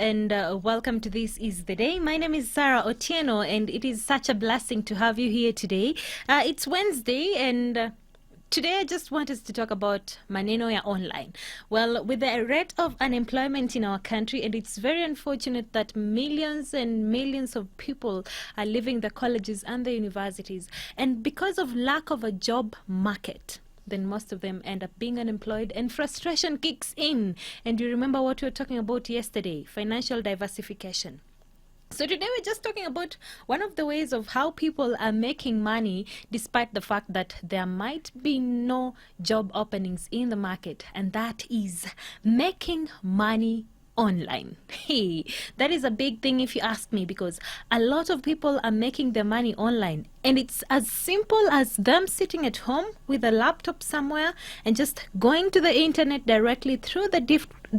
and welcome to This Is the Day. My name is Sarah Otieno, and it is such a blessing to have you here today. It's Wednesday, and today I just want us to talk about maneno ya online. Well, with the rate of unemployment in our country, and it's very unfortunate that millions and millions of people are leaving the colleges and the universities, and because of lack of a job market, then most of them end up being unemployed and frustration kicks in. And you remember what we were talking about yesterday, financial diversification. So today we're just talking about one of the ways of how people are making money despite the fact that there might be no job openings in the market, and that is making money online. Hey, that is a big thing if you ask me, because a lot of people are making their money online, and it's as simple as them sitting at home with a laptop somewhere and just going to the internet directly through the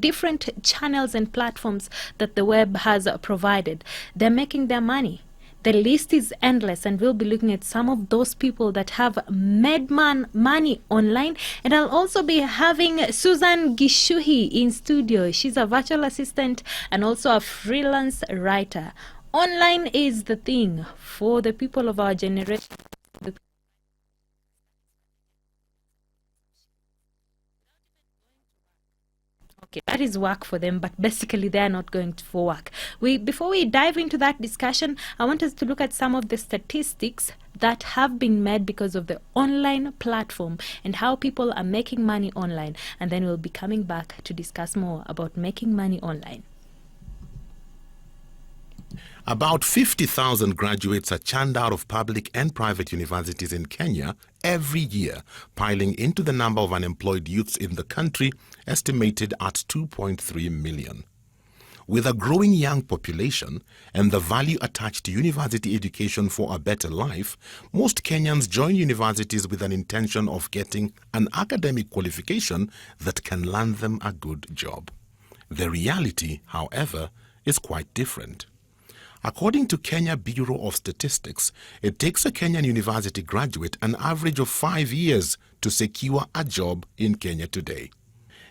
different channels and platforms that the web has provided. They're making their money. The list is endless, and we'll be looking at some of those people that have made money online. And I'll also be having Susan Gishuhi in studio. She's a virtual assistant and also a freelance writer. Online is the thing for the people of our generation. Okay, that is work for them, but basically they are not going for work. Before we dive into that discussion, I want us to look at some of the statistics that have been made because of the online platform and how people are making money online. And then we'll be coming back to discuss more about making money online. About 50,000 graduates are churned out of public and private universities in Kenya every year, piling into the number of unemployed youths in the country, estimated at 2.3 million. With a growing young population and the value attached to university education for a better life, most Kenyans join universities with an intention of getting an academic qualification that can land them a good job. The reality, however, is quite different. According to Kenya Bureau of Statistics, it takes a Kenyan university graduate an average of 5 years to secure a job in Kenya today.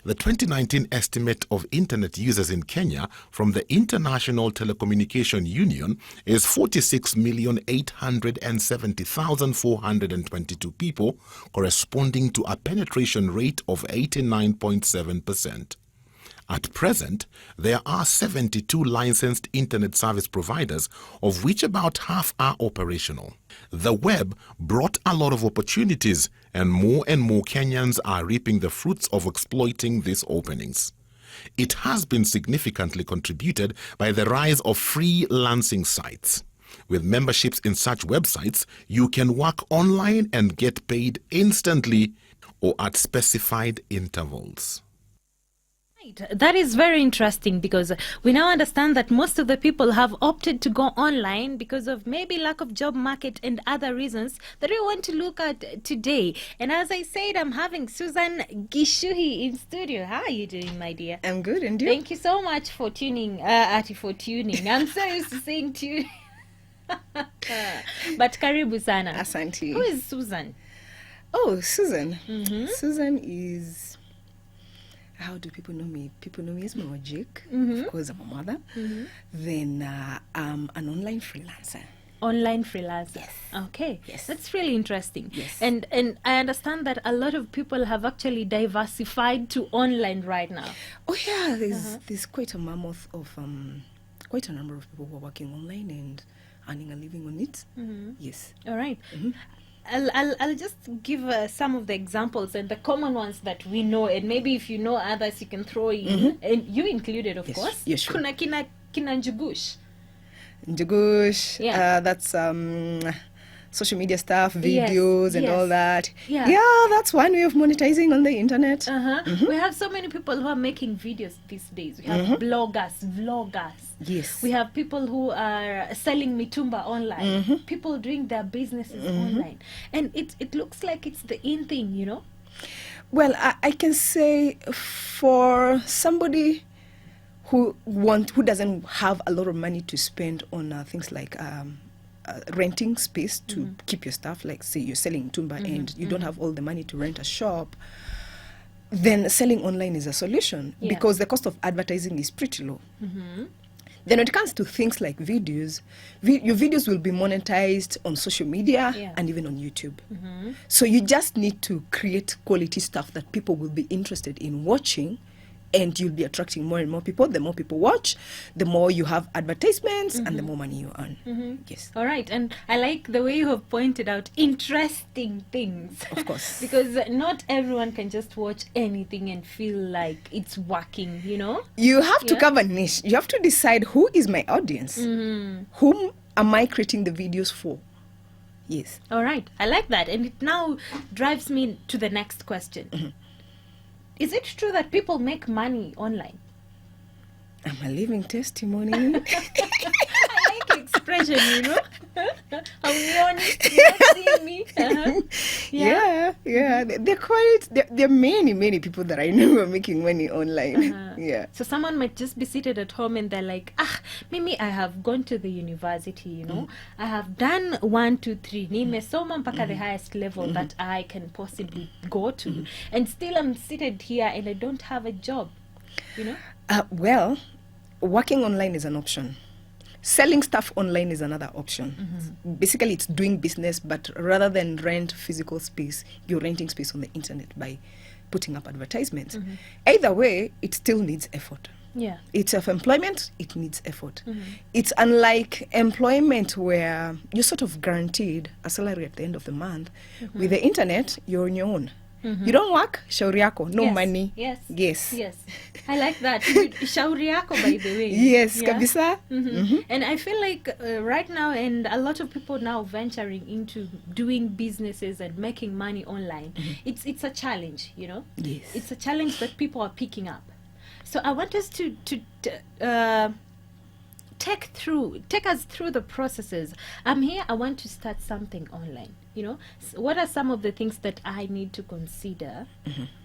The 2019 estimate of internet users in Kenya from the International Telecommunication Union is 46,870,422 people, corresponding to a penetration rate of 89.7%. At present, there are 72 licensed internet service providers, of which about half are operational. The web brought a lot of opportunities, and more Kenyans are reaping the fruits of exploiting these openings. It has been significantly contributed by the rise of freelancing sites. With memberships in such websites, you can work online and get paid instantly or at specified intervals. That is very interesting, because we now understand that most of the people have opted to go online because of maybe lack of job market and other reasons that we want to look at today. And as I said, I'm having Susan Gishuhi in studio. How are you doing, my dear? I'm good, and you? Thank you so much for tuning. For tuning. I'm so used to saying tune. But karibu sana. Asante. Who is Susan? Oh, Susan. Mm-hmm. Susan is... How do people know me? People know me as Mama Jake. Mm-hmm. Of course, I'm a mother. Mm-hmm. Then I'm an online freelancer. Online freelancer. Yes. Okay. Yes. That's really interesting. Yes. And I understand that a lot of people have actually diversified to online right now. Oh yeah, there's quite a mammoth of quite a number of people who are working online and earning a living on it. Mm-hmm. Yes. All right. Mm-hmm. I'll just give some of the examples and the common ones that we know, and maybe if you know others you can throw in, mm-hmm. and you included, of course. Yes, sure. Kuna kina Njugush. Njugush, yeah. That's social media stuff, videos, and all that. Yeah, that's one way of monetizing on the internet. Mm-hmm. We have so many people who are making videos these days. We have bloggers, vloggers. Yes. We have people who are selling mitumba online. Mm-hmm. People doing their businesses online. And it looks like it's the in thing, you know? Well, I can say for somebody who doesn't have a lot of money to spend on things like renting space to keep your stuff, like say you're selling tumba and you don't have all the money to rent a shop, then selling online is a solution because the cost of advertising is pretty low. Then when it comes to things like videos, your videos will be monetized on social media Yeah. and even on YouTube. So you just need to create quality stuff that people will be interested in watching, and you'll be attracting more and more people. The more people watch, the more you have advertisements and the more money you earn. Yes. All right, and I like the way you have pointed out interesting things. Of course. Because not everyone can just watch anything and feel like it's working, you know? You have to Yeah. cover niche. You have to decide who is my audience. Whom am I creating the videos for? Yes. All right, I like that. And it now drives me to the next question. Is it true that people make money online? I'm a living testimony. I like the expression, you know? You're not seeing me. Yeah. There are many people that I know are making money online. Yeah. So someone might just be seated at home and they're like, mimi, I have gone to the university, you know. I have done 1, 2, 3. Nimesoma mpaka the highest level that I can possibly go to. And still I'm seated here and I don't have a job, you know. Well, working online is an option. Selling stuff online is another option. Basically, it's doing business, but rather than rent physical space, you're renting space on the internet by putting up advertisements. Either way, it still needs effort. Yeah. It's self-employment, it needs effort. It's unlike employment where you're sort of guaranteed a salary at the end of the month. With the internet, you're on your own. You don't work, shauri yako, no Yes, money. Yes. Yes. Yes. I like that. Shauri yako, by the way. Yes, Yeah. kabisa. And I feel like right now, and a lot of people now venturing into doing businesses and making money online, it's a challenge, you know. Yes. It's a challenge that people are picking up. So I want us to take us through the processes. I'm here, I want to start something online, you know. What are some of the things that I need to consider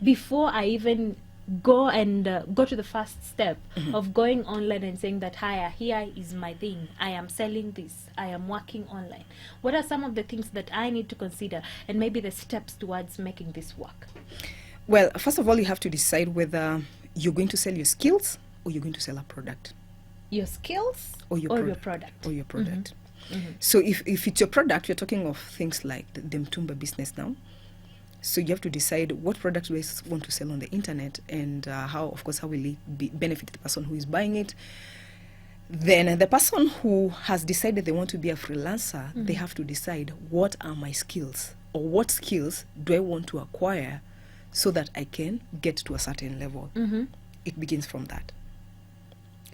before I even go to the first step of going online and saying that, here is my thing, I am selling this, I am working online? What are some of the things that I need to consider, and maybe the steps towards making this work? Well, first of all, you have to decide whether you're going to sell your skills or you're going to sell a product. Your skills Or your product. Or your product. So if it's your product, you're talking of things like the Mtumba business now. So you have to decide what product do I want to sell on the internet, and how will it benefit the person who is buying it. Then the person who has decided they want to be a freelancer, they have to decide, what are my skills, or what skills do I want to acquire so that I can get to a certain level. It begins from that.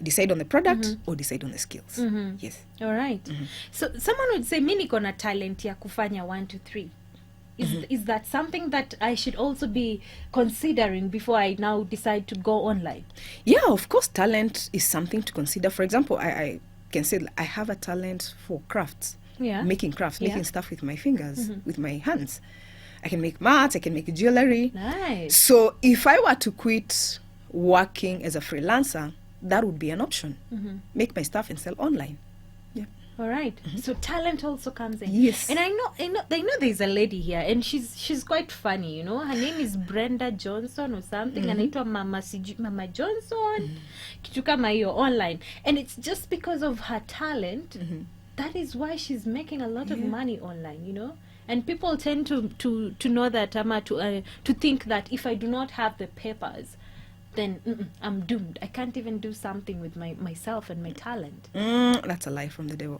Decide on the product or decide on the skills. Yes. All right. So someone would say, mi niko na talent ya kufanya 1, 2, 3. Is that something that I should also be considering before I now decide to go online? Yeah, of course, talent is something to consider. For example, I can say I have a talent for crafts. Yeah. Making crafts, Yeah. making stuff with my fingers, with my hands. I can make mats, I can make jewelry. Nice. So if I were to quit working as a freelancer, that would be an option. Make my stuff and sell online. Yeah. All right. So talent also comes in. Yes. And I know there's a lady here, and she's quite funny, you know. Her name is Brenda Johnson or something. Anaitwa Mama Johnson. Kitu kama hiyo online. And it's just because of her talent. That is why she's making a lot of money online, you know. And people tend to know that, to think that if I do not have the papers, then I'm doomed. I can't even do something with myself and my talent. That's a lie from the devil.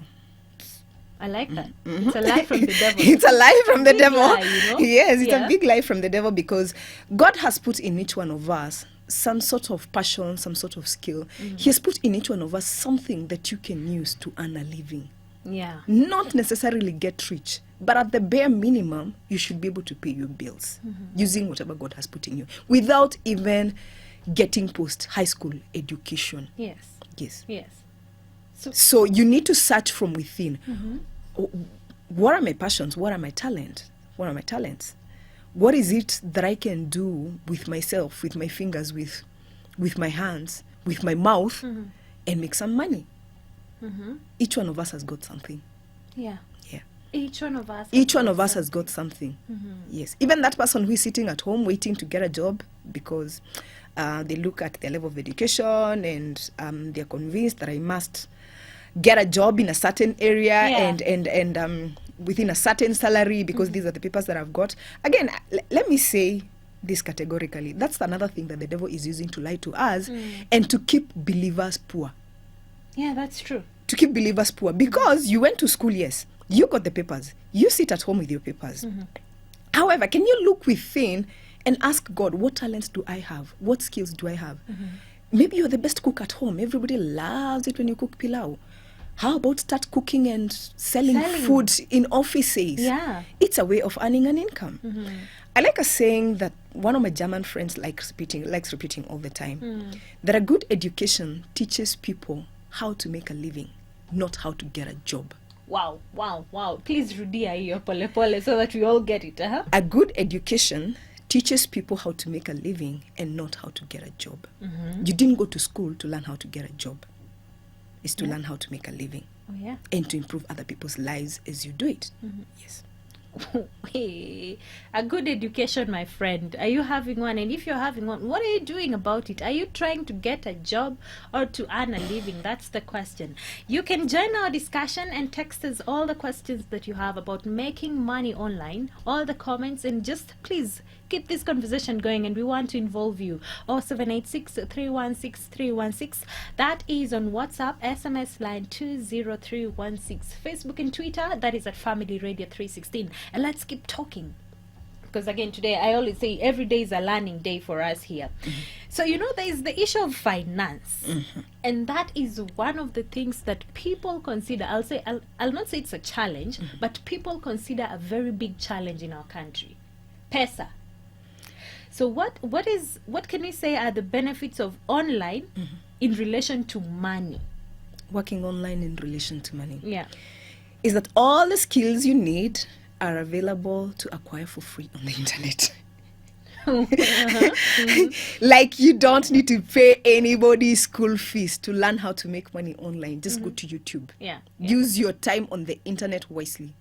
I like that. It's a lie from the devil. It's a lie from the Big devil. lie, you know? Yes, it's Yeah. a big lie from the devil, because God has put in each one of us some sort of passion, some sort of skill. He has put in each one of us something that you can use to earn a living. Yeah. Not necessarily get rich, but at the bare minimum, you should be able to pay your bills using whatever God has put in you, without even getting post high school education. Yes. Yes. Yes. So you need to search from within. What are my passions? What are my talents? What are my talents? What is it that I can do with myself, with my fingers, with my hands, with my mouth, and make some money? Each one of us has got something. Yeah. Yeah. Each one of us. Each one of us has got something. Yes. Even that person who is sitting at home waiting to get a job because They look at their level of education, and they're convinced that I must get a job in a certain area and within a certain salary because these are the papers that I've got. Again, let me say this categorically. That's another thing that the devil is using to lie to us and to keep believers poor. Yeah, that's true. To keep believers poor. Because you went to school, yes. You got the papers. You sit at home with your papers. However, can you look within and ask God, what talents do I have? What skills do I have? Maybe you're the best cook at home. Everybody loves it when you cook pilau. How about start cooking and selling food in offices? Yeah. It's a way of earning an income. I like a saying that one of my German friends likes repeating all the time. That a good education teaches people how to make a living, not how to get a job. Wow. Please rudia hiyo pole pole so that we all get it. A good education teaches people how to make a living and not how to get a job. You didn't go to school to learn how to get a job. It's to learn how to make a living and to improve other people's lives as you do it. Yes. Hey, a good education, my friend. Are you having one? And if you're having one, what are you doing about it? Are you trying to get a job or to earn a living? That's the question. You can join our discussion and text us all the questions that you have about making money online, all the comments, and just please keep this conversation going, and we want to involve you. 0786-316-316. That is on WhatsApp, SMS line 20316. Facebook and Twitter, that is at Family Radio 316. And let's keep talking. Because again, today, I always say every day is a learning day for us here. So, there is the issue of finance. And that is one of the things that people consider, I'll not say it's a challenge, but people consider a very big challenge in our country. Pesa. So what can we say are the benefits of online in relation to money? Working online in relation to money. Yeah. Is that all the skills you need are available to acquire for free on the internet. Like you don't need to pay anybody's school fees to learn how to make money online. Just go to YouTube. Yeah. Use your time on the internet wisely.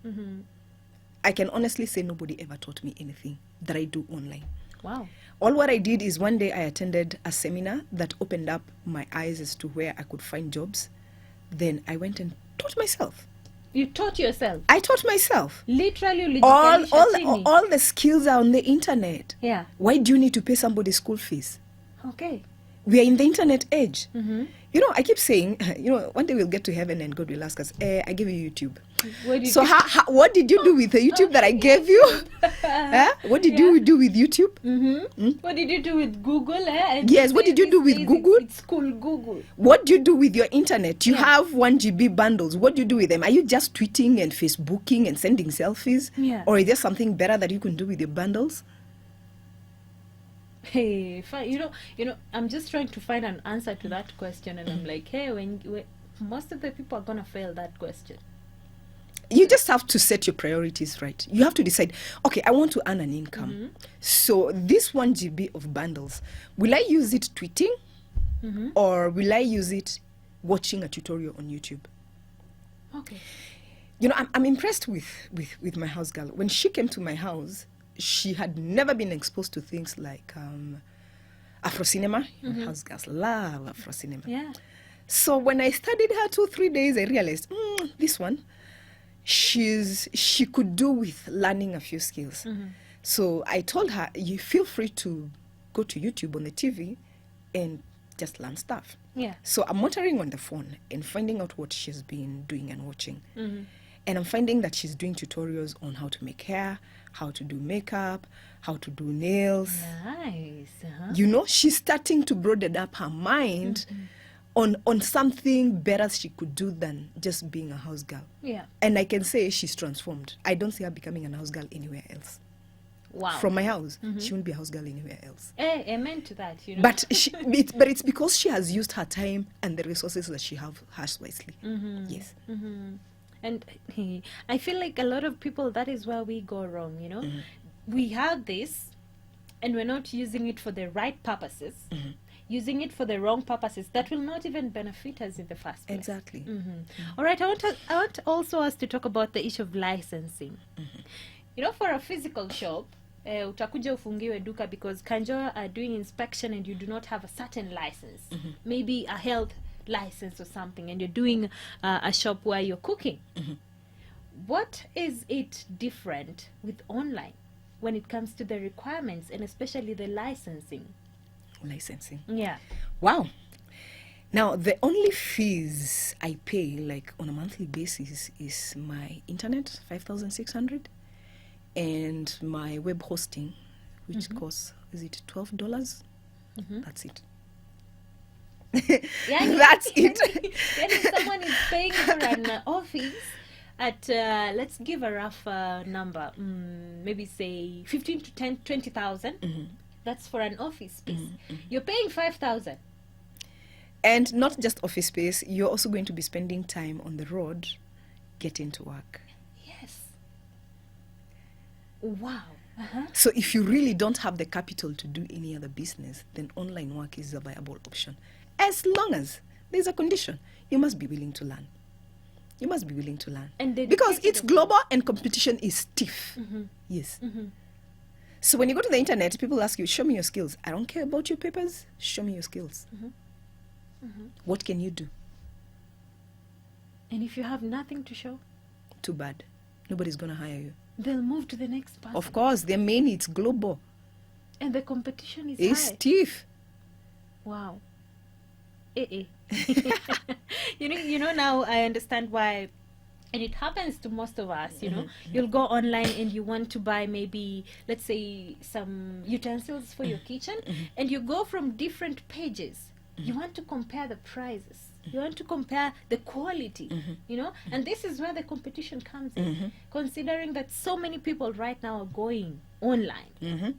I can honestly say nobody ever taught me anything that I do online. Wow. All what I did is one day I attended a seminar that opened up my eyes as to where I could find jobs. Then I went and taught myself. You taught yourself? I taught myself. Literally, all the skills are on the internet. Yeah. Why do you need to pay somebody school fees? Okay. We are in the internet age. I keep saying, one day we'll get to heaven and God will ask us, I gave you YouTube. What did you do with the YouTube that I gave you? What did you do with YouTube? What did you do with Google? Yes, what did you do with Google? It's cool, Google. What do you do with your internet? You have 1 GB bundles. What do you do with them? Are you just tweeting and Facebooking and sending selfies? Yeah. Or is there something better that you can do with your bundles? Hey, I'm just trying to find an answer to that question, and I'm like, hey, when most of the people are gonna fail that question. You just have to set your priorities right. You have to decide, okay, I want to earn an income. So this 1 GB of bundles, will I use it tweeting or will I use it watching a tutorial on YouTube? Okay. I'm impressed with my house girl. When she came to my house, she had never been exposed to things like Afro cinema. House girls love Afro cinema. Yeah. So when I studied her 2-3 days, I realized this one, she could do with learning a few skills. So I told her, you feel free to go to YouTube on the TV and just learn stuff. Yeah. So I'm monitoring on the phone and finding out what she's been doing and watching. And I'm finding that she's doing tutorials on how to make hair, how to do makeup, how to do nails. Nice. She's starting to broaden up her mind on something better she could do than just being a house girl. Yeah. And I can say she's transformed. I don't see her becoming a house girl anywhere else. Wow. From my house, she won't be a house girl anywhere else. Amen to that. But it's because she has used her time and the resources that she has wisely. Yes. And I feel like a lot of people, that is where we go wrong, We have this and we're not using it for the right purposes, using it for the wrong purposes that will not even benefit us in the first place. Exactly. All right, I want also us to talk about the issue of licensing. For a physical shop, utakuja ufungiwe duka because Kanjo are doing inspection and you do not have a certain license, maybe a health license or something, and you're doing a shop where you're cooking. What is it different with online when it comes to the requirements and especially the licensing? Yeah. Wow. Now, the only fees I pay, like on a monthly basis, is my internet, 5,600, and my web hosting, which costs, is it $12? That's it. That's it. Then if someone is paying for an office at, let's give a rough number, maybe say 15 to 20,000, that's for an office space. You're paying 5,000. And not just office space, you're also going to be spending time on the road getting to work. Yes. Wow. So if you really don't have the capital to do any other business, then online work is a viable option. As long as there's a condition, you must be willing to learn. You must be willing to learn. And because it's global and competition is stiff. Yes. So when you go to the internet, people ask you, show me your skills. I don't care about your papers. Show me your skills. What can you do? And if you have nothing to show? Too bad. Nobody's going to hire you. They'll move to the next person. Of course, their main, it's global. And the competition is It's high. stiff. Wow. You know, now I understand why, and it happens to most of us, you know. You'll go online and you want to buy maybe, let's say, some utensils for your kitchen, and you go from different pages. You want to compare the prices. You want to compare the quality, you know. And this is where the competition comes in, considering that so many people right now are going online.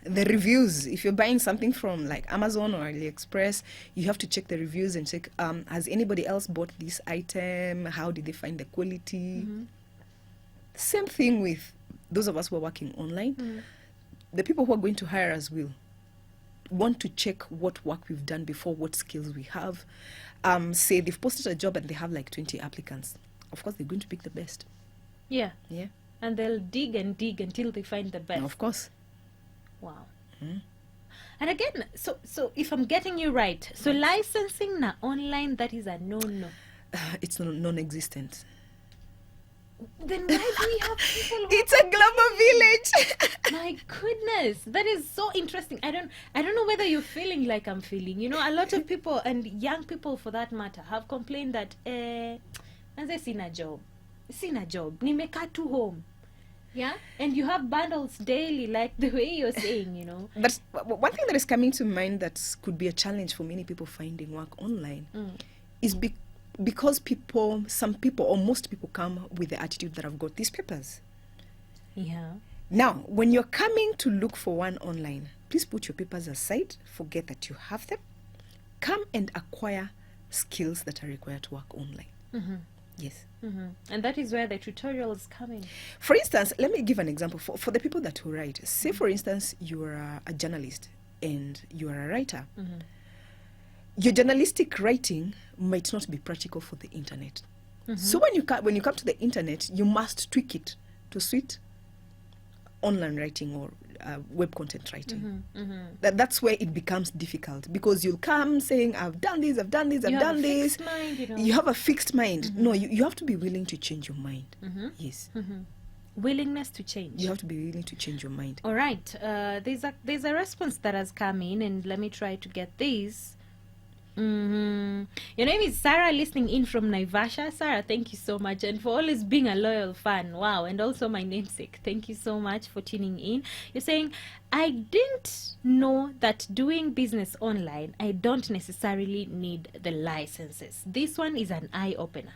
The reviews, if you're buying something from like Amazon or AliExpress, you have to check the reviews and check, has anybody else bought this item? How did they find the quality? Same thing with those of us who are working online. The people who are going to hire us will want to check what work we've done before, what skills we have. Say they've posted a job and they have like 20 applicants. Of course, they're going to pick the best. Yeah. Yeah. And they'll dig and dig until they find the best. Of course. Wow. And again, so if I'm getting you right, so licensing na online, that is a no-no. It's non-existent. Then why do we have people who It's a global village. My goodness, that is so interesting. I don't know whether you're feeling like I'm feeling. You know, a lot of people, and young people for that matter, have complained that manze sina job. Nimekaa tu home. Yeah? And you have bundles daily, like the way you're saying, you know. But one thing that is coming to mind that could be a challenge for many people finding work online is because some people or most people come with the attitude that I've got these papers. Yeah. Now, when you're coming to look for one online, please put your papers aside, forget that you have them. Come and acquire skills that are required to work online. Yes. And that is where the tutorials come in. For instance, let me give an example for the people that who write. Say, for instance, you are a journalist and you are a writer. Your journalistic writing might not be practical for the internet. So when you come to the internet, you must tweak it to suit online writing or web content writing. That's where it becomes difficult, because you'll come saying, I've done this, I've done this, I've done this. Mind, you know. You have a fixed mind. No, you have to be willing to change your mind. Yes. Willingness to change. You have to be willing to change your mind. All right. There's a response that has come in, and let me try to get this. Your name is Sarah, listening in from Naivasha. Sarah, thank you so much, and for always being a loyal fan. Wow. And also my namesake, thank you so much for tuning in. You're saying, I didn't know that doing business online, I don't necessarily need the licenses. This one is an eye-opener.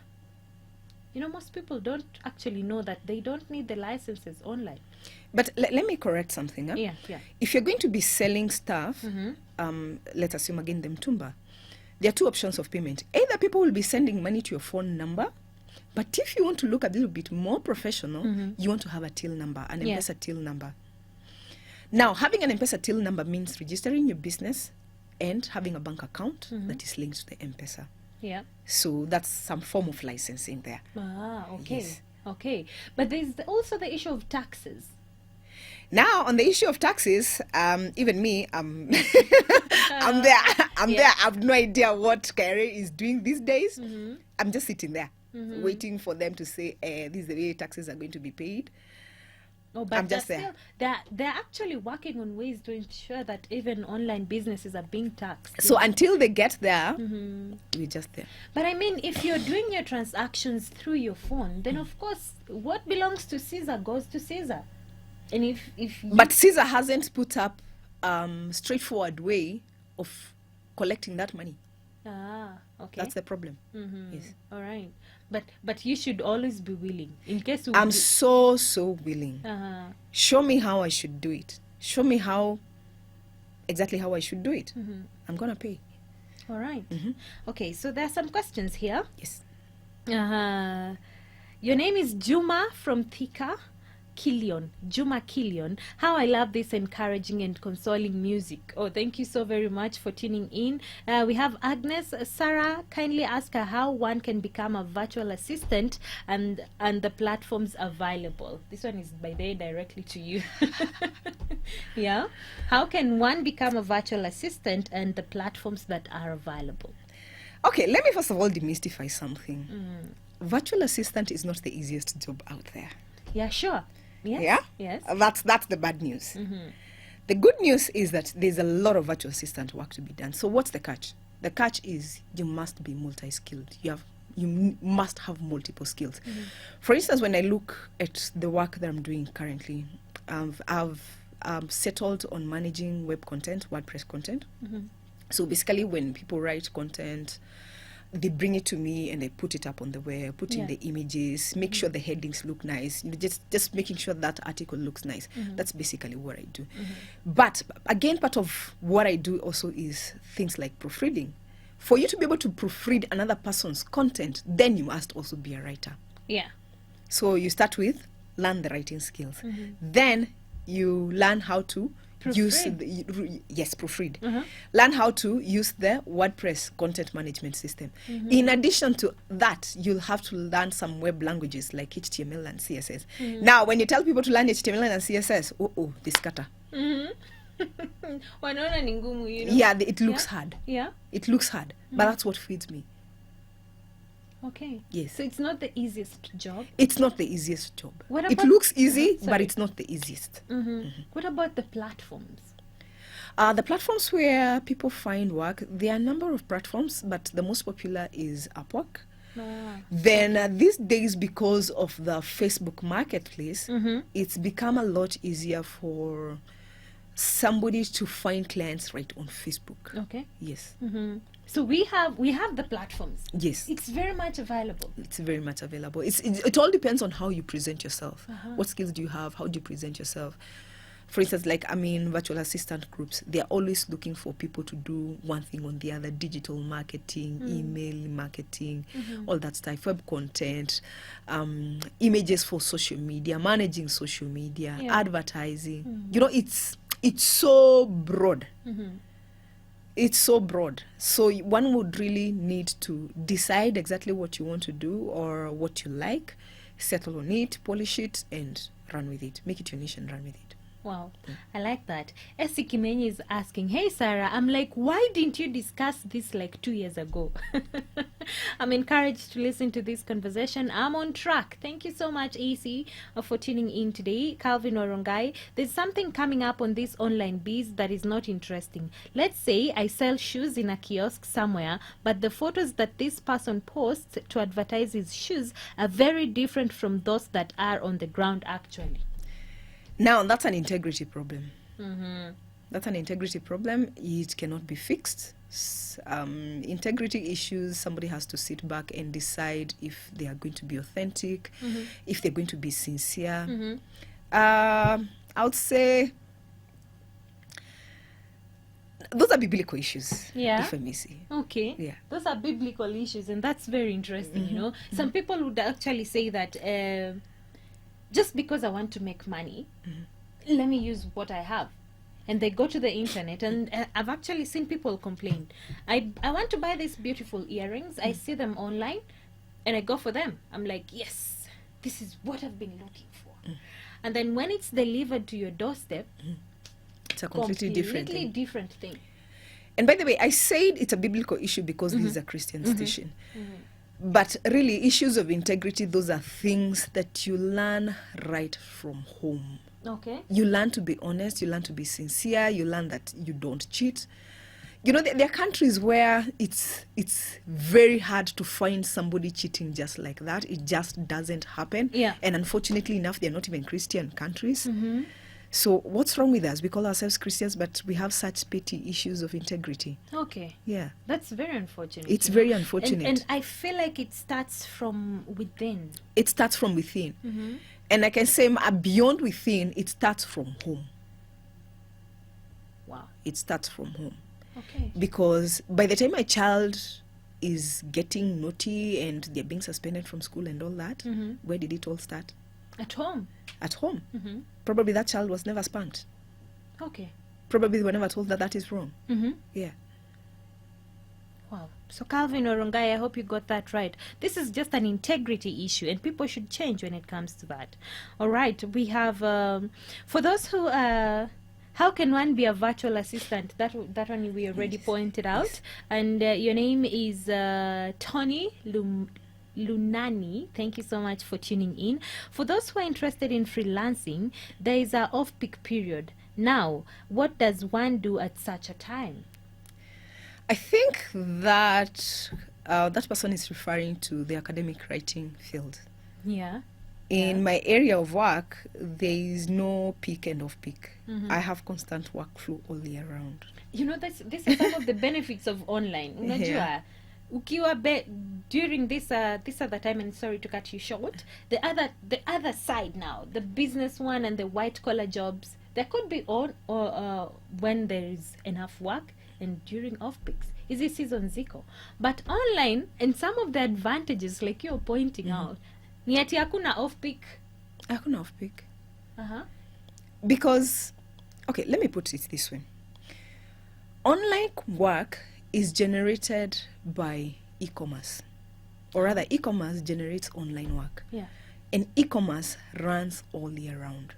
You know, most people don't actually know that they don't need the licenses online. But let me correct something. Huh? Yeah. If you're going to be selling stuff, let's assume again the Mtumba, there are two options of payment. Either people will be sending money to your phone number, but if you want to look a little bit more professional, you want to have a till number, an M-Pesa till number. Now, having an M-Pesa till number means registering your business and having a bank account that is linked to the M-Pesa. Yeah. So that's some form of licensing there. Ah, okay. Yes. Okay. But there's also the issue of taxes. Now, on the issue of taxes, even me, I'm there. I'm there. I have no idea what KRA is doing these days. I'm just sitting there, waiting for them to say, this is the way taxes are going to be paid. Oh, but I'm just they're there. still, they're actually working on ways to ensure that even online businesses are being taxed. So until they get there, we're just there. But I mean, if you're doing your transactions through your phone, then of course, what belongs to Caesar goes to Caesar. And if you, But Caesar hasn't put up straightforward way of collecting that money. okay, That's the problem. Yes. all right. But you should always be willing in case we I'm so willing. Show me how I should do it. Show me exactly how I should do it. I'm gonna pay. all right. Okay, so there are some questions here. Yes. Your name is Juma from Thika. Juma Killion. How I love this encouraging and consoling music. Oh, thank you so very much for tuning in. We have Agnes. Sarah, kindly ask her how one can become a virtual assistant and the platforms available. This one is by the way directly to you. Yeah. How can one become a virtual assistant and the platforms that are available? Okay, let me first of all demystify something. Virtual assistant is not the easiest job out there. Yeah, sure. Yes. Yeah? Yes. That's the bad news. The good news is that there's a lot of virtual assistant work to be done. So what's the catch? The catch is you must be multi-skilled. You must have multiple skills. For instance, when I look at the work that I'm doing currently, I've settled on managing web content, WordPress content. So basically when people write content, they bring it to me and I put it up on the web, put in the images, make sure the headings look nice, just making sure that article looks nice. That's basically what I do. But again, part of what I do also is things like proofreading. For you to be able to proofread another person's content, then you must also be a writer. Yeah. So you start with learn the writing skills. Then you learn how to proofread. Learn how to use the WordPress content management system. In addition to that, you'll have to learn some web languages like HTML and CSS. Now, when you tell people to learn HTML and CSS, they scatter. Wanaona ni ngumu, you know? Yeah, it looks hard. Yeah. It looks hard, but that's what feeds me. Okay. Yes. So it's not the easiest job. It's not the easiest job. What It about- looks easy, but sorry. it's not the easiest. What about the platforms? The platforms where people find work, there are a number of platforms, but the most popular is Upwork. Then these days, because of the Facebook marketplace, it's become a lot easier for somebody to find clients right on Facebook. Okay. Yes. So we have the platforms. Yes. It's very much available. It's very much available. It all depends on how you present yourself. What skills do you have? How do you present yourself? For instance, virtual assistant groups, they're always looking for people to do one thing or the other: digital marketing, email marketing, all that stuff, web content, images for social media, managing social media, advertising. You know, it's so broad. It's so broad. So one would really need to decide exactly what you want to do or what you like, settle on it, polish it, and run with it. Make it your niche and run with it. Wow, I like that. Essie Kimenyi is asking, hey Sarah, I'm like, why didn't you discuss this like 2 years ago? I'm encouraged to listen to this conversation. I'm on track. Thank you so much, AC, for tuning in today. Calvin Orongai, there's something coming up on this online biz that is not interesting. Let's say I sell shoes in a kiosk somewhere, but the photos that this person posts to advertise his shoes are very different from those that are on the ground actually. Now, that's an integrity problem. That's an integrity problem. It cannot be fixed. Integrity issues, somebody has to sit back and decide if they are going to be authentic, if they're going to be sincere. I would say those are biblical issues, Yeah. if I may say. Okay. Yeah. Those are biblical issues, and that's very interesting, you know. Some people would actually say that just because I want to make money, let me use what I have. And they go to the internet, and I've actually seen people complain. I want to buy these beautiful earrings. I see them online, and I go for them. I'm like, yes, this is what I've been looking for. And then when it's delivered to your doorstep, It's a completely different thing. different thing. And by the way, I said it's a biblical issue because this is a Christian station. But really, issues of integrity, those are things that you learn right from home. Okay. You learn to be honest, you learn to be sincere, you learn that you don't cheat. You know, there are countries where it's very hard to find somebody cheating just like that. It just doesn't happen. Yeah. And unfortunately enough, they're not even Christian countries. So what's wrong with us? We call ourselves Christians, but we have such petty issues of integrity. Okay. Yeah. That's very unfortunate. It's you know. very unfortunate. And I feel like it starts from within. It starts from within. And I can say beyond within, it starts from home. Wow. It starts from home. Okay. Because by the time a child is getting naughty and they're being suspended from school and all that, where did it all start? At home. At home. Probably that child was never spanked. Okay. Probably they were never told that is wrong. Yeah. Wow. So Calvin Orongai, I hope you got that right. This is just an integrity issue, and people should change when it comes to that. All right. We have, for those who, how can one be a virtual assistant? That one we already pointed out. And your name is Tony Lunani. Thank you so much for tuning in. For those who are interested in freelancing, there is an off-peak period. Now, what does one do at such a time? I think that that person is referring to the academic writing field. Yeah. In my area of work, there is no peak and off peak. I have constant workflow all year round. You know, this is some of the benefits of online. Unajua, Yeah. ukiwa during this other time, and sorry to cut you short, the other side now, the business one and the white collar jobs, there could be on or when there is enough work and during off peaks. Is this season ziko? But online, and some of the advantages like you're pointing out, ni ati hakuna off peak. Hakuna off peak. Uh-huh. Because, okay, let me put it this way. Online work is generated by e-commerce. Or rather, e-commerce generates online work. Yeah. And e-commerce runs all year round.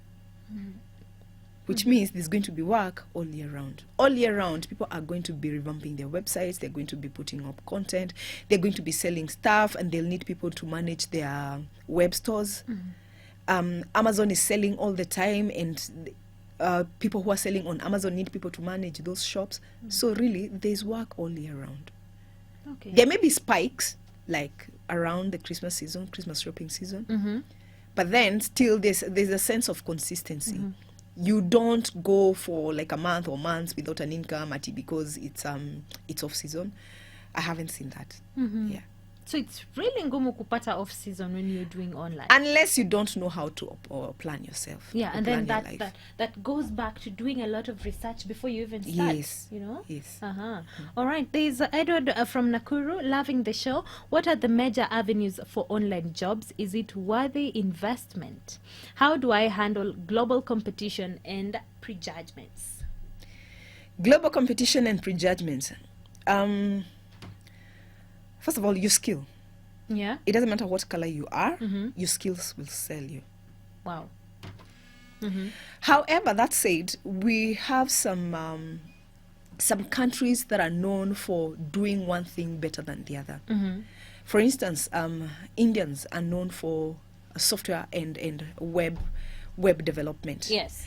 Which means there's going to be work all year round. All year round, people are going to be revamping their websites. They're going to be putting up content. They're going to be selling stuff, and they'll need people to manage their web stores. Amazon is selling all the time, and people who are selling on Amazon need people to manage those shops. So really, there's work all year round. Okay. There may be spikes, like around the Christmas season, Christmas shopping season. But then still there's a sense of consistency. You don't go for like a month or months without an income because it's off season. I haven't seen that. Yeah. So it's really ngumu kupata off season when you're doing online. Unless you don't know how to plan yourself. Yeah, or and then plan your life. that goes back to doing a lot of research before you even start. Yes. You know? Yes. All right. There's Edward from Nakuru, loving the show. What are the major avenues for online jobs? Is it worthy investment? How do I handle global competition and prejudgments? Global competition and prejudgments. First of all, your skill. Yeah. It doesn't matter what color you are, your skills will sell you. Wow. However, that said, we have some countries that are known for doing one thing better than the other. For instance, Indians are known for software and web development. Yes.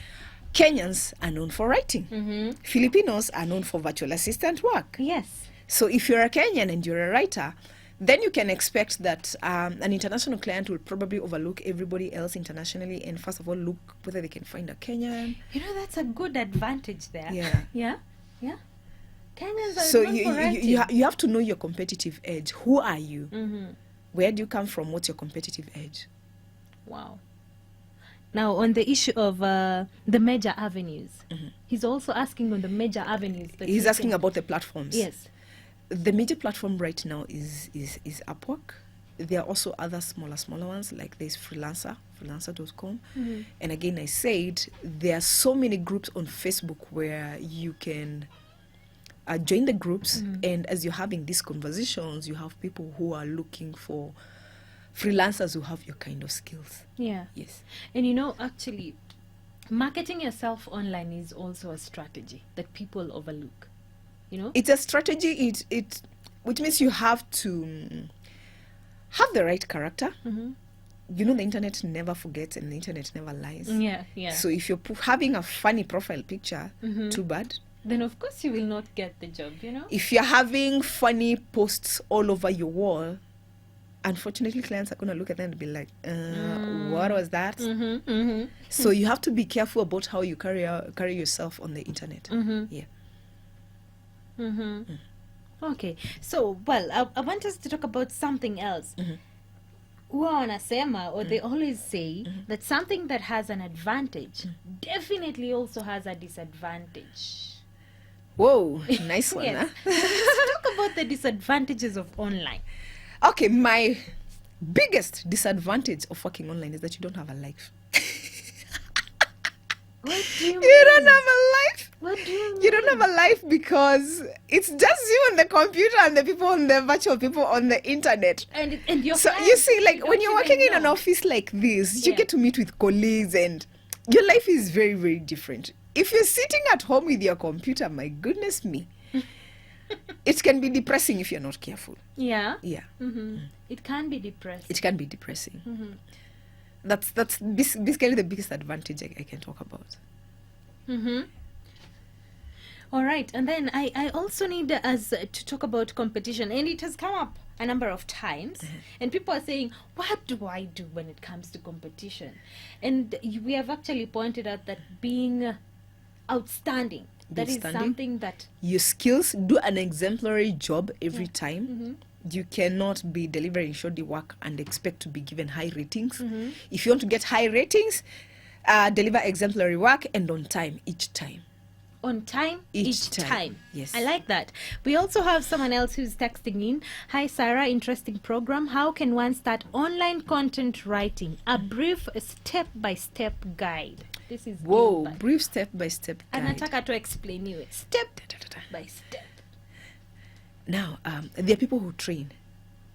Kenyans are known for writing. Filipinos are known for virtual assistant work. Yes. So if you're a Kenyan and you're a writer, then you can expect that an international client will probably overlook everybody else internationally and first of all look whether they can find a Kenyan. You know, that's a good advantage there. Yeah. Yeah. Yeah. Kenyans are So known for writing. you have to know your competitive edge. Who are you? Where do you come from? What's your competitive edge? Wow. Now, on the issue of the major avenues, he's also asking on the major avenues. That He's we asking can- about the platforms. Yes. The major platform right now is Upwork. There are also other smaller ones, like there's freelancer.com. And again, I said there are so many groups on Facebook where you can join the groups, and as you're having these conversations, you have people who are looking for freelancers who have your kind of skills. Yeah. Yes. And you know, actually, marketing yourself online is also a strategy that people overlook. You know? It's a strategy, which means you have to have the right character. You know, the internet never forgets and the internet never lies. Yeah, yeah. So if you're having a funny profile picture, too bad. Then of course you will not get the job, you know? If you're having funny posts all over your wall, unfortunately clients are going to look at them and be like, what was that? So you have to be careful about how you carry yourself on the internet. Yeah. Okay. So, well, I want us to talk about something else. Huwa wanasema, or they always say that something that has an advantage definitely also has a disadvantage. Whoa, nice one. Yes. Huh? So let's talk about the disadvantages of online. Okay, my biggest disadvantage of working online is that you don't have a life. What do you You mean? don't have a life. What do you mean? You don't have a life because it's just you on the computer and the people on the virtual people on the internet. And your So you friends, see, like don't when you're even working in an know. office like this, you Yeah. get to meet with colleagues and your life is very, very different. If you're sitting at home with your computer, my goodness me, it can be depressing if you're not careful. Yeah. Yeah, It can be depressing. it can be depressing. That's basically the biggest advantage I can talk about. All right, and then I also need us to talk about competition, and it has come up a number of times, and people are saying, what do I do when it comes to competition? And we have actually pointed out that being outstanding, that is Outstanding. something that Your skills, do an exemplary job every time. You cannot be delivering shoddy work and expect to be given high ratings. If you want to get high ratings, deliver exemplary work and on time each time. on time Each each time. time. Yes. I like that. We also have someone else who's texting in. Hi Sarah, interesting program. How can one start online content writing? A brief step-by-step guide. This is Whoa, Gilbert. brief step-by-step guide. Anataka to explain you step by step. Now, there are people who train.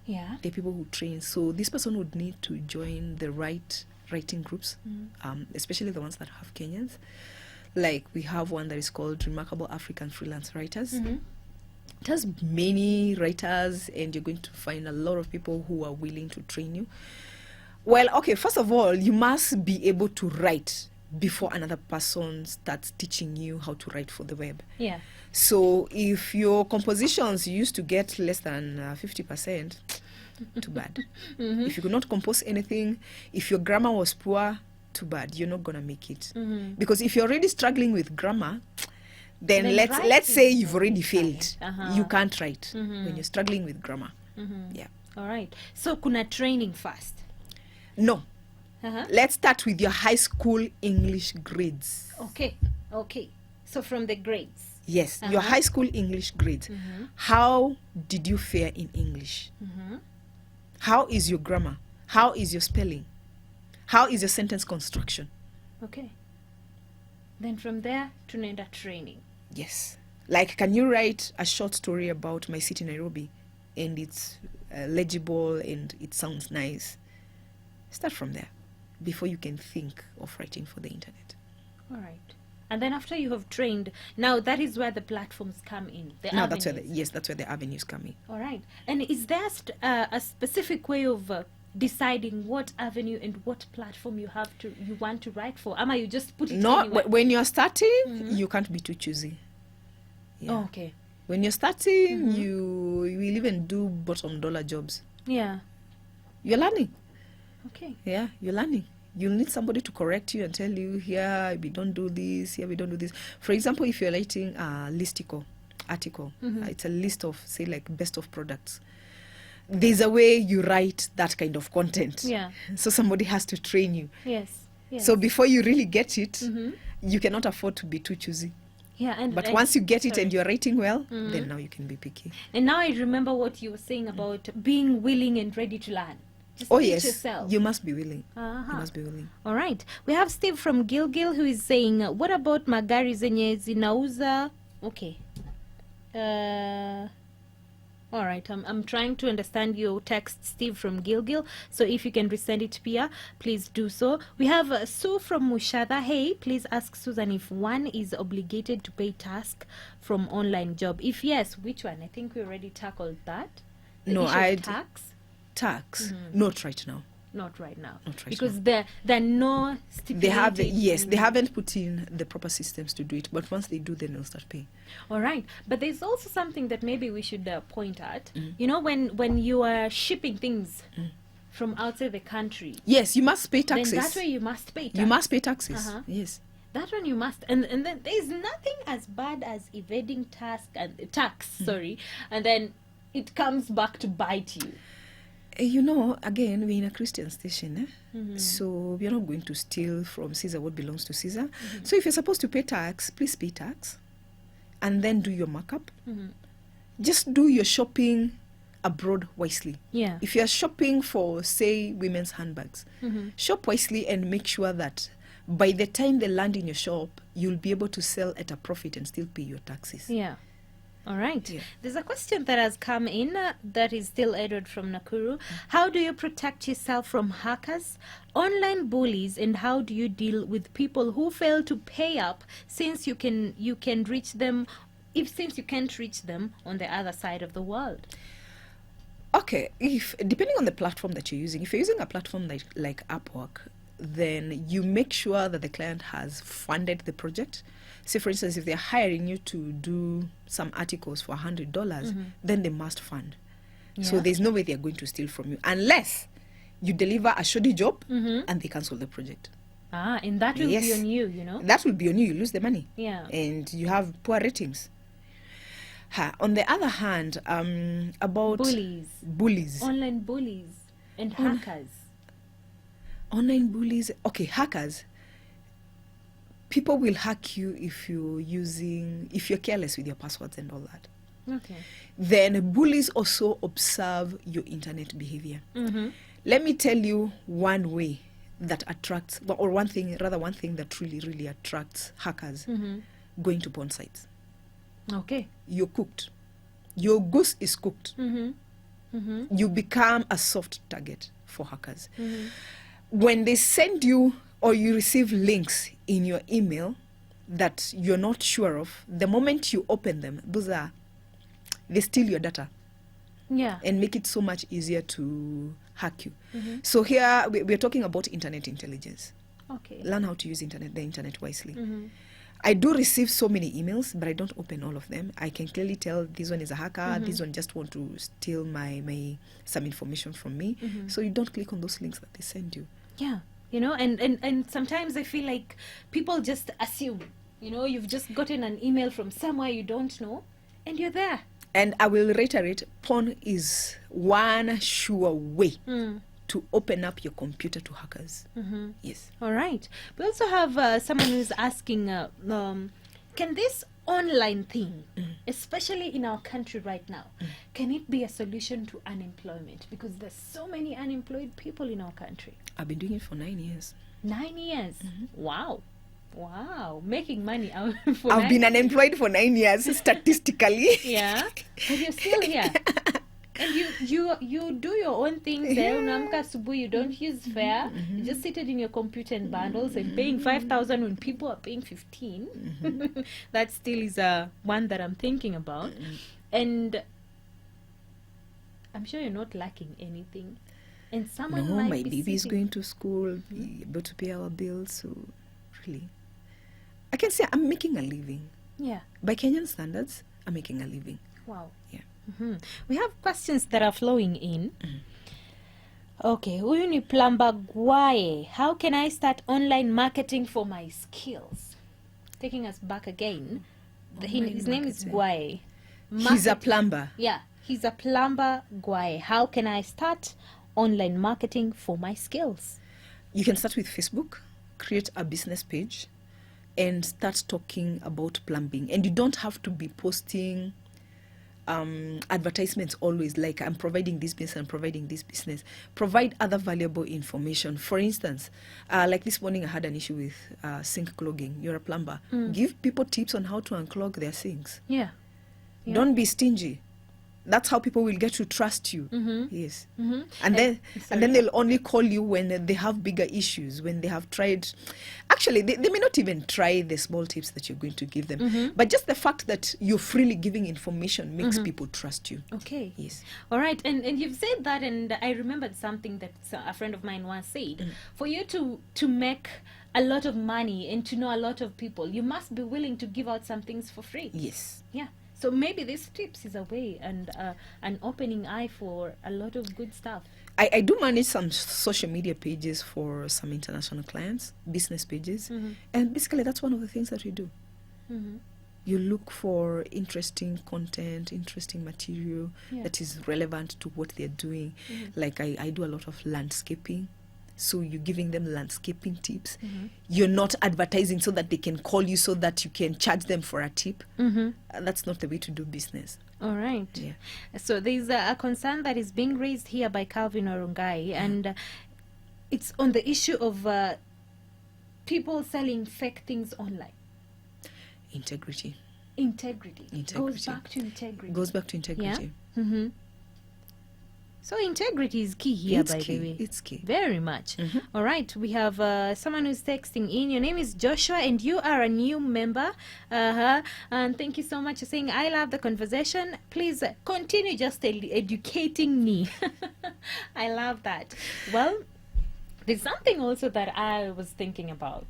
Yeah. There are people who train. So this person would need to join the right writing groups, especially the ones that have Kenyans. Like we have one that is called Remarkable African Freelance Writers. It has many writers and you're going to find a lot of people who are willing to train you. Well, okay, first of all, you must be able to write before another person starts teaching you how to write for the web. Yeah. So if your compositions used to get less than 50%, too bad. If you could not compose anything, if your grammar was poor, too bad. You're not going to make it. Because if you're already struggling with grammar, then Then let's writing say is you've already failed. Uh-huh. You can't write when you're struggling with grammar. Yeah. All right. So kuna training first. No. Uh-huh. Let's start with your high school English grades. Okay. Okay. So from the grades. Yes, your high school English grades. How did you fare in English? How is your grammar? How is your spelling? How is your sentence construction? Okay. Then from there tunaenda training. Yes. Like, can you write a short story about my city, Nairobi, and it's legible and it sounds nice? Start from there before you can think of writing for the internet. All right. And then after you have trained, now that is where the platforms come in. The Now that's where avenues. that's where the avenues come in. All right. And is there a specific way of deciding what avenue and what platform you want to write for? Ama you just put it Not anywhere? when you're starting, you can't be too choosy. Yeah. Oh, okay. When you're starting, you will even do bottom dollar jobs. Yeah. You're learning. Okay. Yeah, you're learning. You'll need somebody to correct you and tell you, here we don't do this, here we don't do this. For example, if you're writing a listicle article, it's a list of, say, like best of products. There's a way you write that kind of content. Yeah. So somebody has to train you. Yes. Yes. So before you really get it, you cannot afford to be too choosy. yeah. And But once you get it sorry. and you're writing well, then now you can be picky. And now I remember what you were saying about being willing and ready to learn. Just Oh teach yes, yourself. you must be willing. Uh-huh. You must be willing. All right. We have Steve from Gilgil who is saying, what about magari zenye zinauza? Okay. All right, I'm trying to understand your text, Steve from Gilgil. So if you can resend it to Pia, please do so. We have Sue from Mushada. Hey, please ask Susan if one is obligated to pay tax from online job. If yes, which one? I think we already tackled that. The No, issue of I'd- tax. Tax, not right now. Not right now. Not right because there are no They have stipulated. they haven't put in the proper systems to do it, but once they do, then they'll start paying. All right, but there's also something that maybe we should point at. You know, when you are shipping things from outside the country, Yes, you must pay taxes. then that way you must pay tax. You must pay taxes. Uh-huh. Yes. That one you must, and then there's nothing as bad as evading tax. Sorry, and then it comes back to bite you. You know, again, we're in a Christian station, so we're not going to steal from Caesar what belongs to Caesar. So if you're supposed to pay tax, please pay tax, and then do your markup. Just do your shopping abroad wisely. Yeah. If you're shopping for, say, women's handbags, shop wisely and make sure that by the time they land in your shop, you'll be able to sell at a profit and still pay your taxes. Yeah. All right. Yeah. There's a question that has come in that is still Edward from Nakuru. How do you protect yourself from hackers, online bullies, and how do you deal with people who fail to pay up since you can reach them since you can't reach them on the other side of the world? Okay, if depending on the platform that you're using, if you're using a platform like Upwork, then you make sure that the client has funded the project. Say, for instance, if they're hiring you to do some articles for $100, then they must fund. So Yeah. there's no way they're going to steal from you unless you deliver a shoddy job and they cancel the project. And that will be Yes. on you, you know? That will be on you. You lose the money. Yeah. And you have poor ratings. On the other hand, about bullies. Online bullies and hackers. Online bullies. Okay, hackers. People will hack you if you're careless with your passwords and all that. Okay. Then bullies also observe your internet behavior. Let me tell you one way that attracts, or one thing that really, really attracts hackers: going to porn sites. Okay. You're cooked. Your goose is cooked. You become a soft target for hackers. When they send you or you receive links in your email that you're not sure of, the moment you open them, they steal your data Yeah. and make it so much easier to hack you. So here we're talking about internet intelligence. Okay. Learn how to use the internet wisely. I do receive so many emails, but I don't open all of them. I can clearly tell this one is a hacker, this one just want to steal some information from me. So you don't click on those links that they send you. Yeah. You know, and sometimes I feel like people just assume, you know, you've just gotten an email from somewhere you don't know and you're there. And I will reiterate, porn is one sure way to open up your computer to hackers. Yes. All right. We also have someone who's asking, can this online thing, especially in our country right now, can it be a solution to unemployment? Because there's so many unemployed people in our country. I've been doing it for 9 years. 9 years. Wow. Making money out for I've been unemployed for 9 years, statistically. Yeah. But you're still here. And you do your own things there. Unaamka asubuhi, you don't use fare. You just seated in your computer and bundles and paying 5,000 when people are paying 15. That still is one that I'm thinking about. And I'm sure you're not lacking anything. And someone No, might my be baby is sitting- going to school, be able to pay our bills. So, really, I can say I'm making a living. Yeah. By Kenyan standards, I'm making a living. Wow. Yeah. We have questions that are flowing in. Okay, huyu ni Plumber Gwaye. How can I start online marketing for my skills? Taking us back again. His name is Gwaye. He's a plumber. Yeah, he's a Plumber Gwaye. How can I start online marketing for my skills? You can start with Facebook, create a business page, and start talking about plumbing. And you don't have to be posting advertisements always, like I'm providing this business, I'm providing this business. Provide other valuable information. For instance, like this morning I had an issue with sink clogging. You're a plumber. Give people tips on how to unclog their sinks. Yeah. Yeah. Don't be stingy. That's how people will get to trust you. Yes. Mm-hmm. And then sorry. they'll only call you when they have bigger issues, when they have tried. Actually, they may not even try the small tips that you're going to give them. But just the fact that you're freely giving information makes people trust you. Okay. Yes. All right. And you've said that, and I remembered something that a friend of mine once said. For you to make a lot of money and to know a lot of people, you must be willing to give out some things for free. Yes. Yeah. So maybe this tips is a way and an opening eye for a lot of good stuff. I do manage some social media pages for some international clients, business pages. And basically, that's one of the things that we do. You look for interesting content, interesting material that is relevant to what they're doing. Like I do a lot of landscaping. So you're giving them landscaping tips. You're not advertising so that they can call you so that you can charge them for a tip. That's not the way to do business. All right. Yeah. So there's a concern that is being raised here by Calvin Orungai, and it's on the issue of people selling fake things online. Integrity. Integrity. Goes Integrity. back to integrity. Goes back to integrity. So integrity is key here, It's by key. the way. It's key. Very much. All right. We have someone who's texting in. Your name is Joshua, and you are a new member. And thank you so much for saying, I love the conversation. Please continue just educating me. I love that. Well, there's something also that I was thinking about.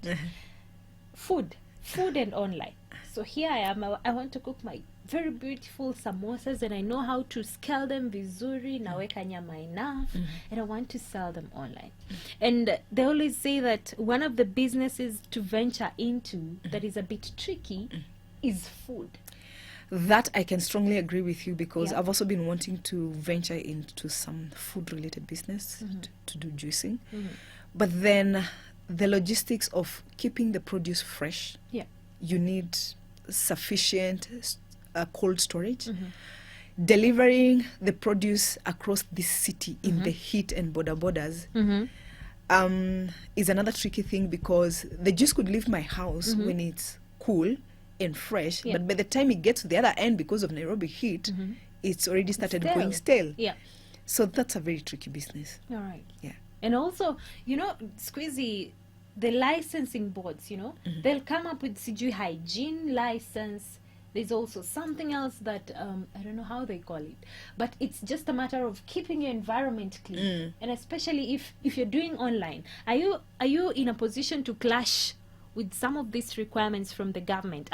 Food and online. So here I am. I want to cook my very beautiful samosas, and I know how to scale them vizuri, naweka nyama enough, and I want to sell them online. And they always say that one of the businesses to venture into that is a bit tricky is food. That I can strongly agree with you, because Yeah. I've also been wanting to venture into some food-related business to do juicing. But then the logistics of keeping the produce fresh, Yeah. you need sufficient cold storage. Delivering the produce across this city in the heat and borders is another tricky thing, because the juice could leave my house when it's cool and fresh, Yeah. but by the time it gets to the other end, because of Nairobi heat, it's already started Stale. going stale. Yeah. So that's a very tricky business. All right. Yeah. And also, Squeezy, the licensing boards, they'll come up with CG hygiene license. There's also something else that I don't know how they call it, but it's just a matter of keeping your environment clean. And especially if you're doing online, are you in a position to clash with some of these requirements from the government?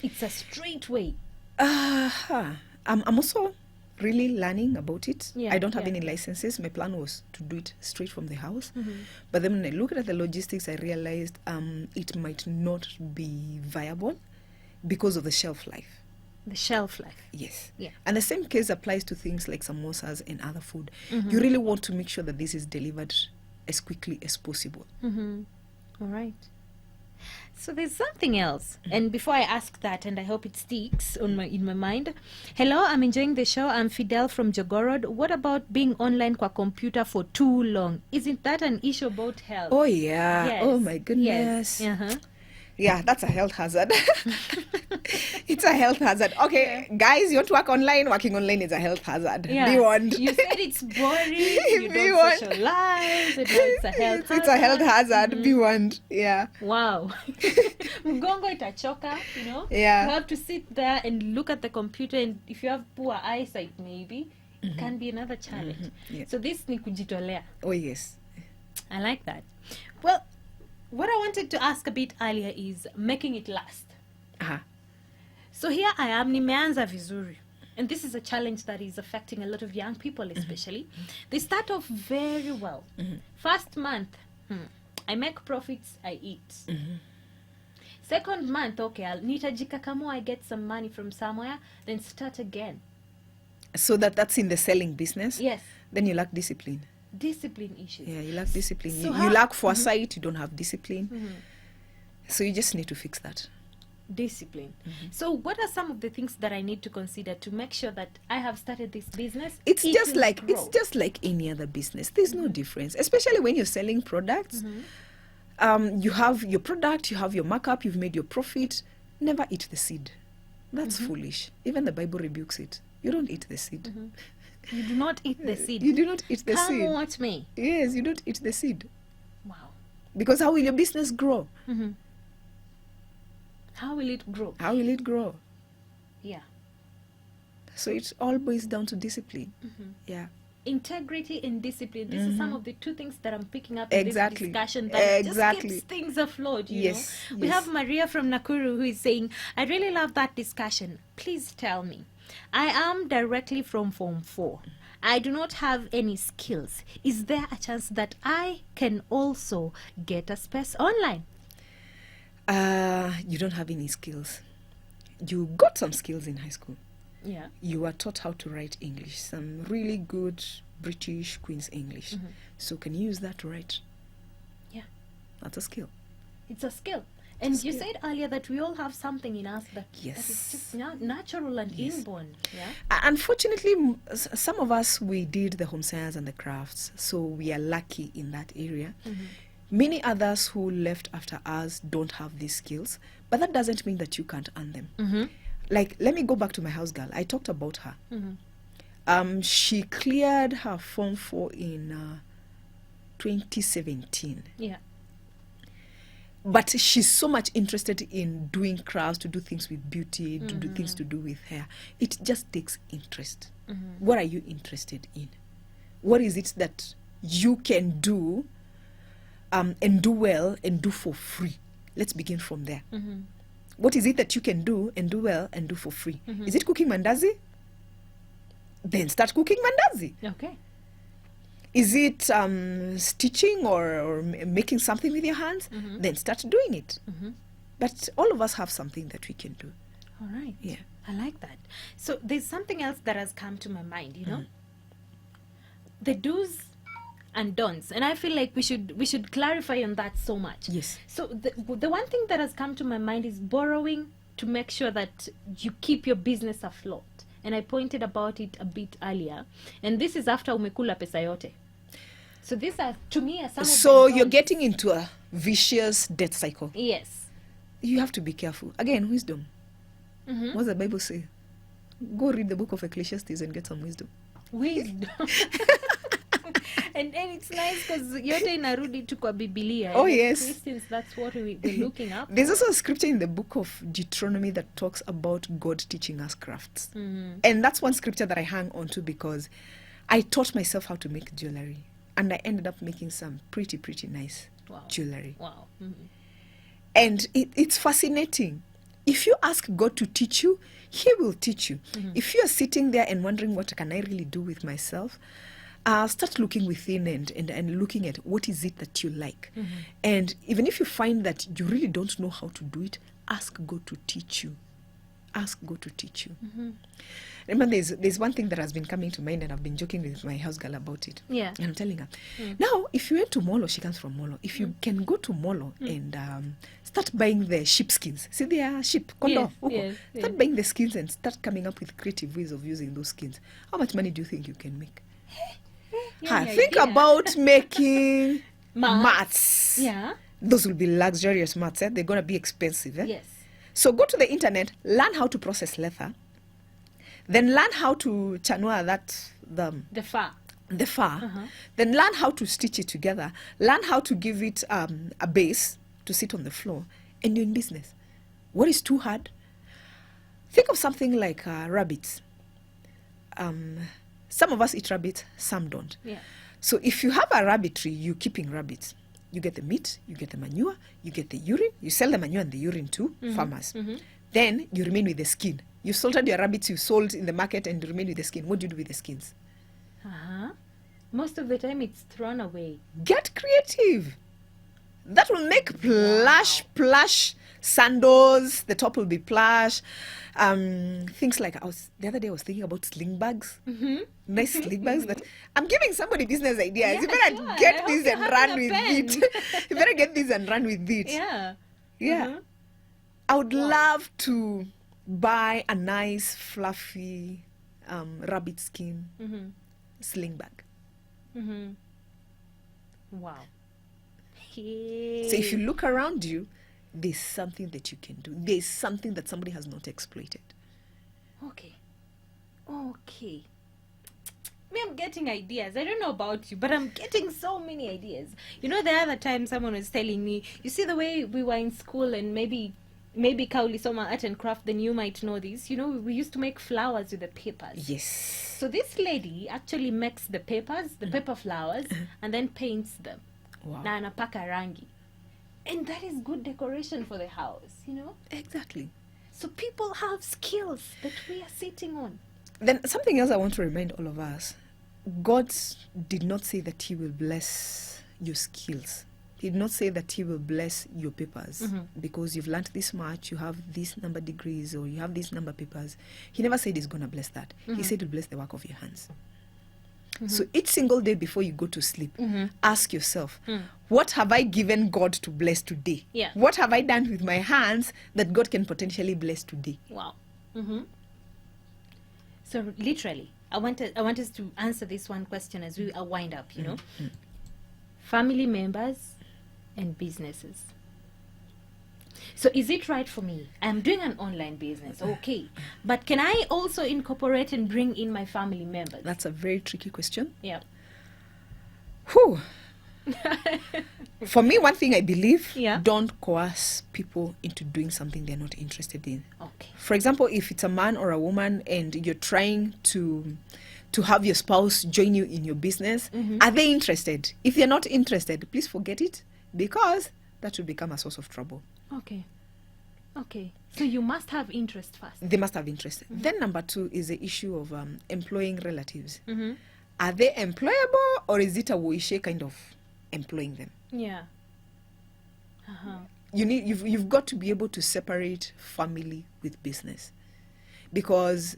It's a straight way. I'm also really learning about it. Yeah, I don't have yeah. any licenses. My plan was to do it straight from the house. But then when I looked at the logistics, I realized it might not be viable because of the shelf life. The shelf life. Yes. Yeah. And the same case applies to things like samosas and other food. You really want to make sure that this is delivered as quickly as possible. All right. So there's something else. And before I ask that, and I hope it sticks in my mind. Hello, I'm enjoying the show. I'm Fidel from Jogorod. What about being online kwa computer for too long? Isn't that an issue about health? Oh, yeah. Yes. Oh, my goodness. Yes. Yeah, that's a health hazard. It's a health hazard. Okay, guys, you want to work online? Working online is a health hazard. Yeah. Be warned. You said it's boring. You Be don't warned. socialize. And now it's a health hazard. It's a health hazard. Be warned. Yeah. Wow. Mgongo itachoka, Yeah. You have to sit there and look at the computer, and if you have poor eyesight, maybe it can be another challenge. Yeah. So this ni kujitolea. Oh, yes. I like that. Well, what I wanted to ask a bit earlier is making it last. Uh-huh. So here I am, nimeanza vizuri. And this is a challenge that is affecting a lot of young people especially. They start off very well. First month, I make profits, I eat. Second month, okay, nitajikakamua, I get some money from somewhere, then start again. So that's in the selling business? Yes, Then you lack discipline. discipline issues. Yeah, you lack discipline. So you how- lack foresight. You don't have discipline. So you just need to fix that. Discipline. So what are some of the things that I need to consider to make sure that I have started this business? It's it just will like grow? it's just like any other business. There's no difference, especially when you're selling products. You have your product, you have your markup, you've made your profit. Never eat the seed. That's foolish. Even the Bible rebukes it. You don't eat the seed. You do not eat the seed. You do not eat the Come seed. watch me. Yes, you don't eat the seed. Wow. Because how will your business grow? How will it grow? How will it grow? Yeah. So it all boils down to discipline. Yeah. Integrity and discipline. This is some of the two things that I'm picking up in Exactly. this discussion that Exactly. just keeps things afloat, you Yes, know. We yes. have Maria from Nakuru who is saying, I really love that discussion. Please tell me. I am directly from Form 4. I do not have any skills. Is there a chance that I can also get a space online? You don't have any skills. You got some skills in high school. Yeah. You are taught how to write English, some really good British Queen's English. So can you use that to write? Yeah. That's a skill. It's a skill. And you skill. said earlier that we all have something in us that is Yes. just natural and inborn. Yeah. Unfortunately, some of us, we did the home science and the crafts, so we are lucky in that area. Many others who left after us don't have these skills, but that doesn't mean that you can't earn them. Like, let me go back to my house girl. I talked about her. She cleared her Form 4 in 2017. Yeah. But she's so much interested in doing crafts, to do things with beauty, to do things to do with hair. It just takes interest. What are you interested in? What is it that you can do and do well and do for free? Let's begin from there. What is it that you can do and do well and do for free? Is it cooking mandazi? Then start cooking mandazi. Okay. Is it stitching or making something with your hands? Then start doing it. But all of us have something that we can do. All right. Yeah. I like that. So there's something else that has come to my mind, you know? The do's and don'ts. And I feel like we should clarify on that so much. Yes. So the one thing that has come to my mind is borrowing to make sure that you keep your business afloat. And I pointed about it a bit earlier. And this is after umekula pesa yote. So these are, to me, are some of So the you're don'ts. getting into a vicious debt cycle. Yes. You have to be careful. Again, wisdom. What does the Bible say? Go read the book of Ecclesiastes and get some wisdom. Wisdom. and it's nice because yote inarudi tu kwa Biblia. Oh, And as yes. Christians, that's what we're looking up. There's also a scripture in the book of Deuteronomy that talks about God teaching us crafts. And that's one scripture that I hang on to because I taught myself how to make jewelry. And I ended up making some pretty nice Wow. jewelry. Wow. And it's fascinating. If you ask God to teach you, He will teach you. If you are sitting there and wondering, what can I really do with myself? Start looking within and looking at what is it that you like. And even if you find that you really don't know how to do it, ask God to teach you. Ask God to teach you. Remember, there's one thing that has been coming to mind, and I've been joking with my house girl about it. Yeah. And I'm telling her, now, if you went to Molo, she comes from Molo. If you can go to Molo and start buying the sheep skins. See, they are sheep. Kondo, Yes, huko. yes, Start buying the skins and start coming up with creative ways of using those skins. How much money do you think you can make? Yeah, Think idea. about making Mats. mats. Yeah. Those will be luxurious mats. They're going to be expensive. Yes. So go to the internet, learn how to process leather, then learn how to chanua The far. the fur, then learn how to stitch it together, learn how to give it a base to sit on the floor, and you're in business. What is too hard? Think of something like rabbits. Some of us eat rabbits, some don't. Yeah. So if you have a rabbitry, you're keeping rabbits. You get the meat, you get the manure, you get the urine, you sell the manure and the urine to farmers. Then you remain with the skin. You salted your rabbits, you sold in the market, and you remain with the skin. What do you do with the skins? Most of the time it's thrown away. Get creative. That will make plush sandals. The top will be plush. Things like the other day I was thinking about sling bags. Nice sling bags. That I'm giving somebody business ideas. Yeah, You better sure. get I hope this you're and having run a with pen. it. You better get this and run with it. Yeah. Yeah. I would love to buy a nice fluffy rabbit skin sling bag. Wow. So if you look around you, there's something that you can do. There's something that somebody has not exploited. Okay. Okay. Me, I'm getting ideas. I don't know about you, but I'm getting so many ideas. You know, the other time someone was telling me, you see the way we were in school, and maybe Kauli Soma Art and Craft, then you might know this. You know, we used to make flowers with the papers. Yes. So this lady actually makes the papers, the paper flowers, and then paints them. Wow. Na anapaka rangi. And that is good decoration for the house, you know? Exactly. So people have skills that we are sitting on. Then something else I want to remind all of us. God did not say that he will bless your skills. He did not say that he will bless your papers because you've learned this much, you have this number degrees, or you have this number papers. He never said he's going to bless that. He said he'll bless the work of your hands. So each single day before you go to sleep, ask yourself, what have I given God to bless today? Yeah. What have I done with my hands that God can potentially bless today? Wow. So literally, I want us to answer this one question as we wind up, you know. Family members and businesses. So is it right for me? I'm doing an online business, okay. But can I also incorporate and bring in my family members? That's a very tricky question. Yeah. Whew. For me, one thing I believe, Yeah. don't coerce people into doing something they're not interested in. Okay. For example, if it's a man or a woman and you're trying to have your spouse join you in your business, are they interested? If they're not interested, please forget it, because that will become a source of trouble. Okay. Okay. So you must have interest first. They must have interest. Then number 2 is the issue of employing relatives. Are they employable, or is it a woishe kind of employing them? Yeah. You've got to be able to separate family with business, because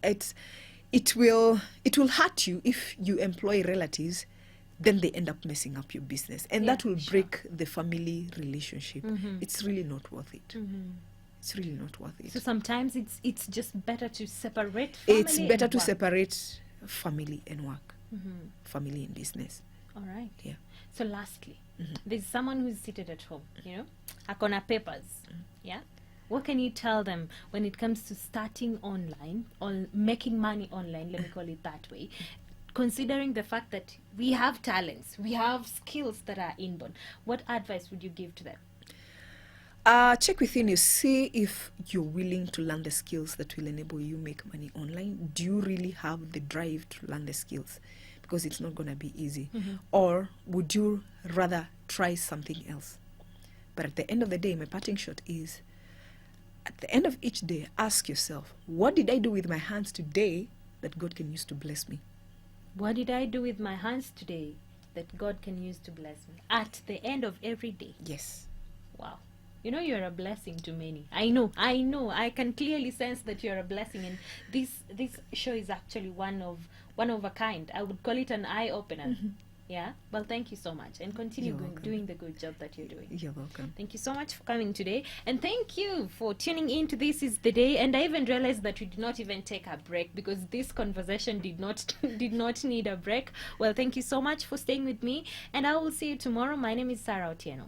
it will hurt you if you employ relatives, then they end up messing up your business, and that will break the family relationship. It's really not worth it. It's really not worth it. So sometimes it's just better to separate family. It's better and to work. separate family and work, family and business. All right. Yeah. So lastly, there's someone who's seated at home, you know, akona papers. Yeah. What can you tell them when it comes to starting online or making money online? Let me call it that way. Considering the fact that we have talents, we have skills that are inborn, what advice would you give to them? Check within you, see if you're willing to learn the skills that will enable you make money online. Do you really have the drive to learn the skills? Because it's not going to be easy. Or would you rather try something else? But at the end of the day, my parting shot is, at the end of each day, ask yourself, what did I do with my hands today that God can use to bless me? What did I do with my hands today that God can use to bless me? At the end of every day. Yes. Wow. You know, you're a blessing to many. I know. I can clearly sense that you're a blessing, and this show is actually one of a kind. I would call it an eye opener. Yeah. Well, thank you so much, and continue You're welcome. doing the good job that you're doing. You're welcome. Thank you so much for coming today, and thank you for tuning in to This Is the Day. And I even realized that we did not even take a break, because this conversation did not need a break. Well, thank you so much for staying with me, and I will see you tomorrow. My name is Sarah Otieno.